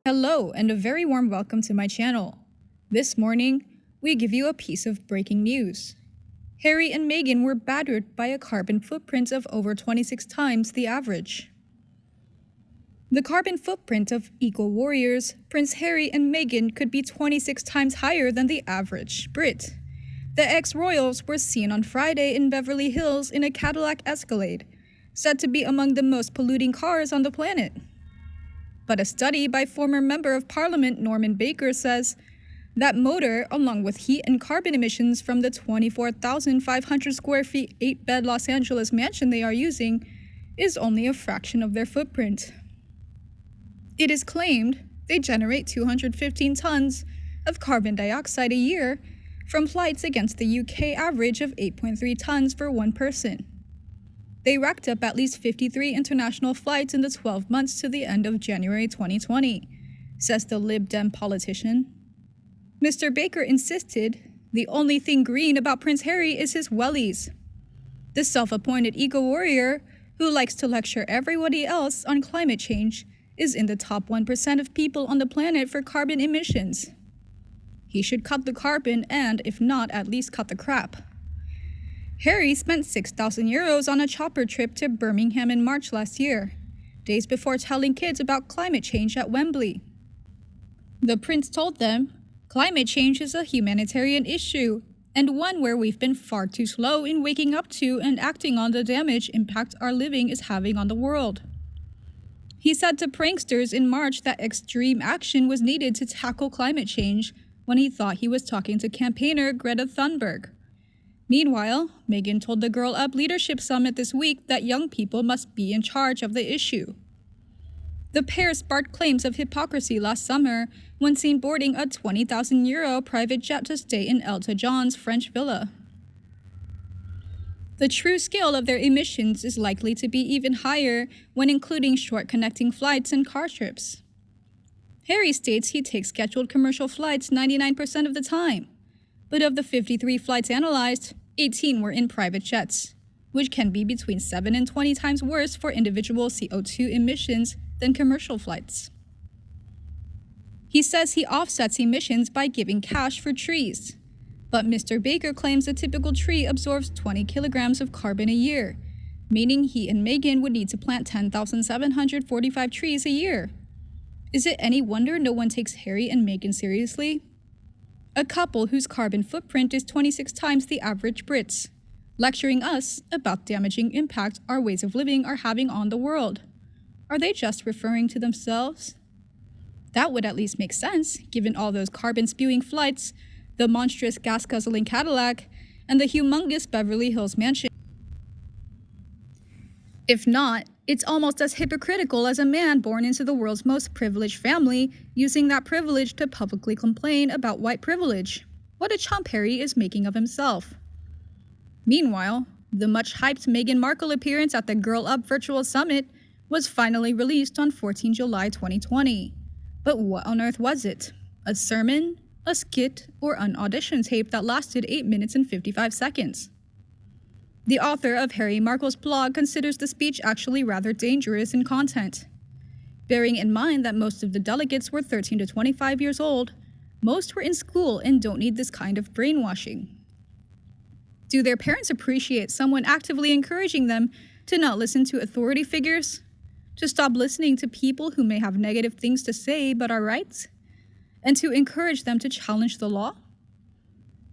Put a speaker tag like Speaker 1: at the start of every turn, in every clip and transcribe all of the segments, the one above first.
Speaker 1: Hello and a very warm welcome to my channel. This morning, we give you a piece of breaking news. Harry and Meghan were battered by a carbon footprint of over 26 times the average. The carbon footprint of eco-warriors, Prince Harry and Meghan could be 26 times higher than the average Brit. The ex-royals were seen on Friday in Beverly Hills in a Cadillac Escalade, said to be among the most polluting cars on the planet. But a study by former Member of Parliament Norman Baker says that motor, along with heat and carbon emissions from the 24,500 square feet 8-bed Los Angeles mansion they are using, is only a fraction of their footprint. It is claimed they generate 215 tons of carbon dioxide a year from flights against the UK average of 8.3 tons for one person. They racked up at least 53 international flights in the 12 months to the end of January 2020, says the Lib Dem politician. Mr. Baker insisted the only thing green about Prince Harry is his wellies. The self-appointed eco-warrior, who likes to lecture everybody else on climate change, is in the top 1% of people on the planet for carbon emissions. He should cut the carbon and, if not, at least cut the crap. Harry spent €6,000 on a chopper trip to Birmingham in March last year, days before telling kids about climate change at Wembley. The prince told them, "Climate change is a humanitarian issue, and one where we've been far too slow in waking up to and acting on the damage impact our living is having on the world." He said to pranksters in March that extreme action was needed to tackle climate change when he thought he was talking to campaigner Greta Thunberg. Meanwhile, Meghan told the Girl Up Leadership Summit this week that young people must be in charge of the issue. The pair sparked claims of hypocrisy last summer when seen boarding a €20,000 private jet to stay in Elton John's French villa. The true scale of their emissions is likely to be even higher when including short connecting flights and car trips. Harry states he takes scheduled commercial flights 99% of the time. But of the 53 flights analyzed, 18 were in private jets, which can be between 7 and 20 times worse for individual CO2 emissions than commercial flights. He says he offsets emissions by giving cash for trees. But Mr. Baker claims a typical tree absorbs 20 kilograms of carbon a year, meaning he and Meghan would need to plant 10,745 trees a year. Is it any wonder no one takes Harry and Meghan seriously? A couple whose carbon footprint is 26 times the average Brits, lecturing us about damaging impact our ways of living are having on the world. Are they just referring to themselves? That would at least make sense, given all those carbon-spewing flights, the monstrous gas-guzzling Cadillac, and the humongous Beverly Hills mansion. If not, it's almost as hypocritical as a man born into the world's most privileged family using that privilege to publicly complain about white privilege. What a chump Harry is making of himself. Meanwhile, the much-hyped Meghan Markle appearance at the Girl Up Virtual Summit was finally released on 14 July 2020. But what on earth was it? A sermon, a skit, or an audition tape that lasted 8 minutes and 55 seconds? The author of Harry Markle's blog considers the speech actually rather dangerous in content. Bearing in mind that most of the delegates were 13 to 25 years old, most were in school and don't need this kind of brainwashing. Do their parents appreciate someone actively encouraging them to not listen to authority figures? To stop listening to people who may have negative things to say but are right? And to encourage them to challenge the law?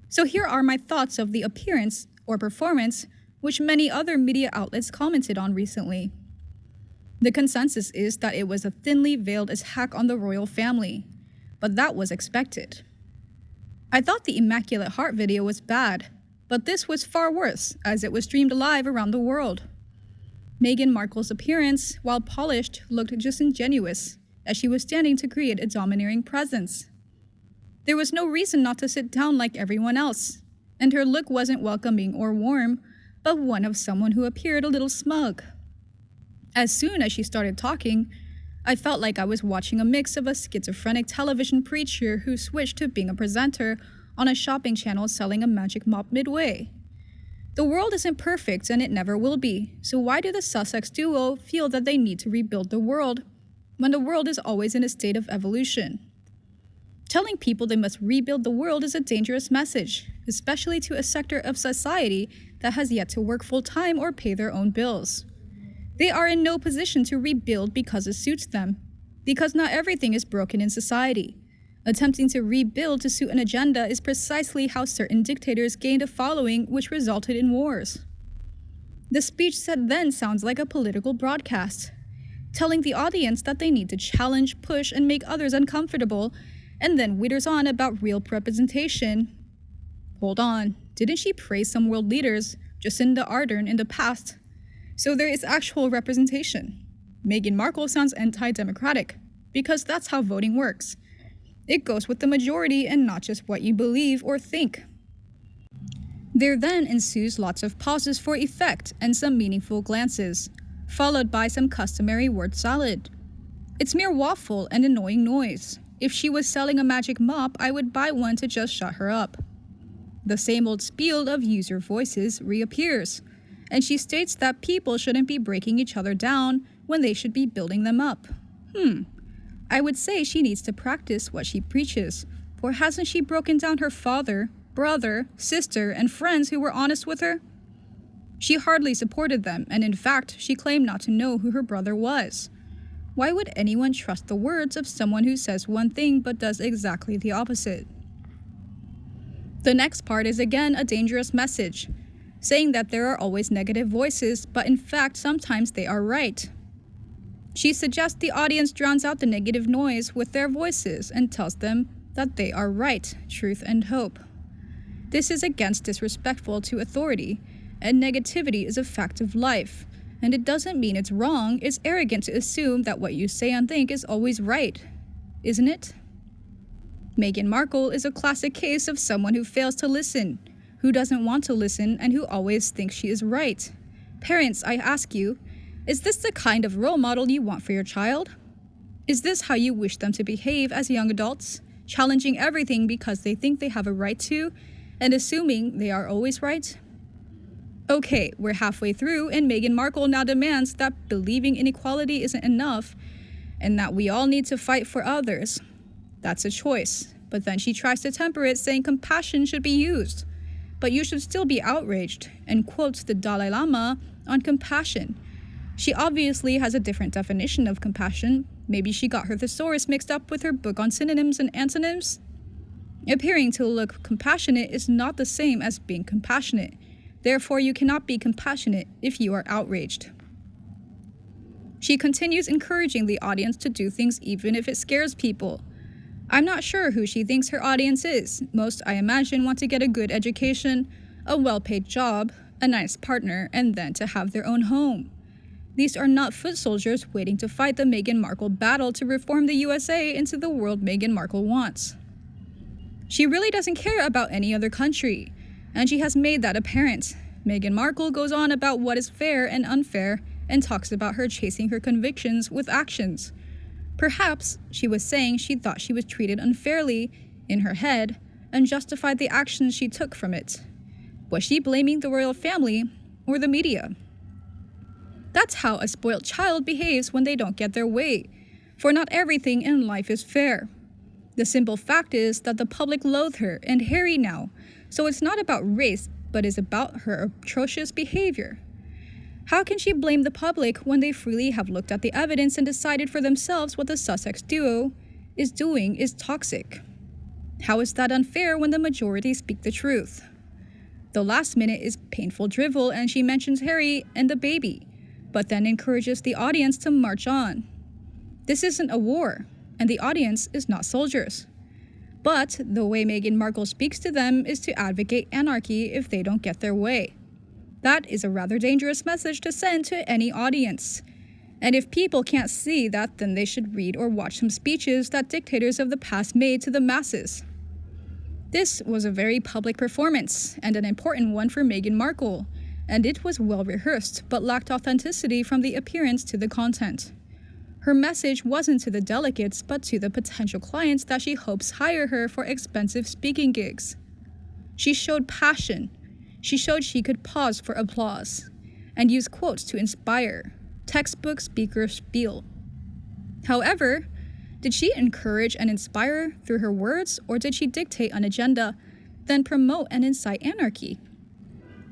Speaker 1: So here are my thoughts of the appearance or performance which many other media outlets commented on recently. The consensus is that it was a thinly veiled attack on the royal family, but that was expected. I thought the Immaculate Heart video was bad, but this was far worse as it was streamed live around the world. Meghan Markle's appearance, while polished, looked disingenuous as she was standing to create a domineering presence. There was no reason not to sit down like everyone else, and her look wasn't welcoming or warm, but one of someone who appeared a little smug. As soon as she started talking, I felt like I was watching a mix of a schizophrenic television preacher who switched to being a presenter on a shopping channel selling a magic mop midway. The world isn't perfect and it never will be, so why do the Sussex duo feel that they need to rebuild the world when the world is always in a state of evolution. Telling people they must rebuild the world is a dangerous message, especially to a sector of society that has yet to work full-time or pay their own bills. They are in no position to rebuild because it suits them, because not everything is broken in society. Attempting to rebuild to suit an agenda is precisely how certain dictators gained a following which resulted in wars. The speech said then sounds like a political broadcast, telling the audience that they need to challenge, push, and make others uncomfortable, and then witters on about real representation. Hold on, didn't she praise some world leaders, Jacinda Ardern, in the past? So there is actual representation. Meghan Markle sounds anti-democratic, because that's how voting works. It goes with the majority and not just what you believe or think. There then ensues lots of pauses for effect and some meaningful glances, followed by some customary word salad. It's mere waffle and annoying noise. If she was selling a magic mop, I would buy one to just shut her up. The same old spiel of use your voices reappears, and she states that people shouldn't be breaking each other down when they should be building them up. I would say she needs to practice what she preaches, for hasn't she broken down her father, brother, sister, and friends who were honest with her? She hardly supported them, and in fact, she claimed not to know who her brother was. Why would anyone trust the words of someone who says one thing but does exactly the opposite? The next part is again a dangerous message, saying that there are always negative voices, but in fact, sometimes they are right. She suggests the audience drowns out the negative noise with their voices and tells them that they are right, truth, and hope. This is against disrespectful to authority, and negativity is a fact of life, and it doesn't mean it's wrong. It's arrogant to assume that what you say and think is always right, isn't it? Meghan Markle is a classic case of someone who fails to listen, who doesn't want to listen, and who always thinks she is right. Parents, I ask you, is this the kind of role model you want for your child? Is this how you wish them to behave as young adults, challenging everything because they think they have a right to, and assuming they are always right? Okay, we're halfway through, and Meghan Markle now demands that believing in equality isn't enough, and that we all need to fight for others. That's a choice, but then she tries to temper it, saying compassion should be used, but you should still be outraged, and quotes the Dalai Lama on compassion. She obviously has a different definition of compassion. Maybe she got her thesaurus mixed up with her book on synonyms and antonyms? Appearing to look compassionate is not the same as being compassionate. Therefore, you cannot be compassionate if you are outraged. She continues encouraging the audience to do things even if it scares people. I'm not sure who she thinks her audience is. Most, I imagine, want to get a good education, a well-paid job, a nice partner, and then to have their own home. These are not foot soldiers waiting to fight the Meghan Markle battle to reform the USA into the world Meghan Markle wants. She really doesn't care about any other country, and she has made that apparent. Meghan Markle goes on about what is fair and unfair and talks about her chasing her convictions with actions. Perhaps she was saying she thought she was treated unfairly in her head and justified the actions she took from it. Was she blaming the royal family or the media? That's how a spoiled child behaves when they don't get their way, for not everything in life is fair. The simple fact is that the public loathe her and Harry now, so it's not about race, but is about her atrocious behavior. How can she blame the public when they freely have looked at the evidence and decided for themselves what the Sussex duo is doing is toxic? How is that unfair when the majority speak the truth? The last minute is painful drivel, and she mentions Harry and the baby, but then encourages the audience to march on. This isn't a war, and the audience is not soldiers. But the way Meghan Markle speaks to them is to advocate anarchy if they don't get their way. That is a rather dangerous message to send to any audience. And if people can't see that, then they should read or watch some speeches that dictators of the past made to the masses. This was a very public performance, and an important one for Meghan Markle, and it was well rehearsed, but lacked authenticity from the appearance to the content. Her message wasn't to the delegates, but to the potential clients that she hopes hire her for expensive speaking gigs. She showed passion. She showed she could pause for applause and use quotes to inspire. Textbook speaker spiel. However, did she encourage and inspire through her words, or did she dictate an agenda, then promote and incite anarchy?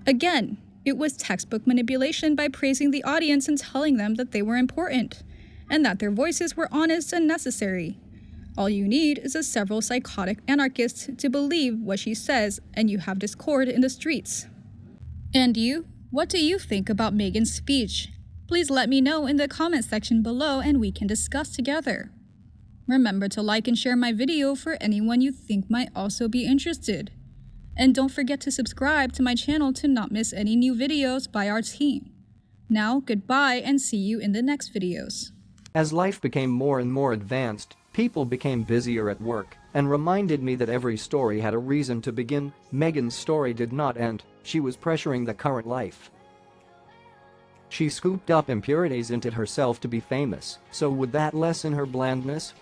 Speaker 1: Again, it was textbook manipulation by praising the audience and telling them that they were important, and that their voices were honest and necessary. All you need is a several psychotic anarchists to believe what she says, and you have discord in the streets. And you? What do you think about Meghan's speech? Please let me know in the comment section below and we can discuss together. Remember to like and share my video for anyone you think might also be interested. And don't forget to subscribe to my channel to not miss any new videos by our team. Now, goodbye and see you in the next videos.
Speaker 2: As life became more and more advanced, people became busier at work and reminded me that every story had a reason to begin. Meghan's story did not end, she was pressuring the current life. She scooped up impurities into herself to be famous, so would that lessen her blandness?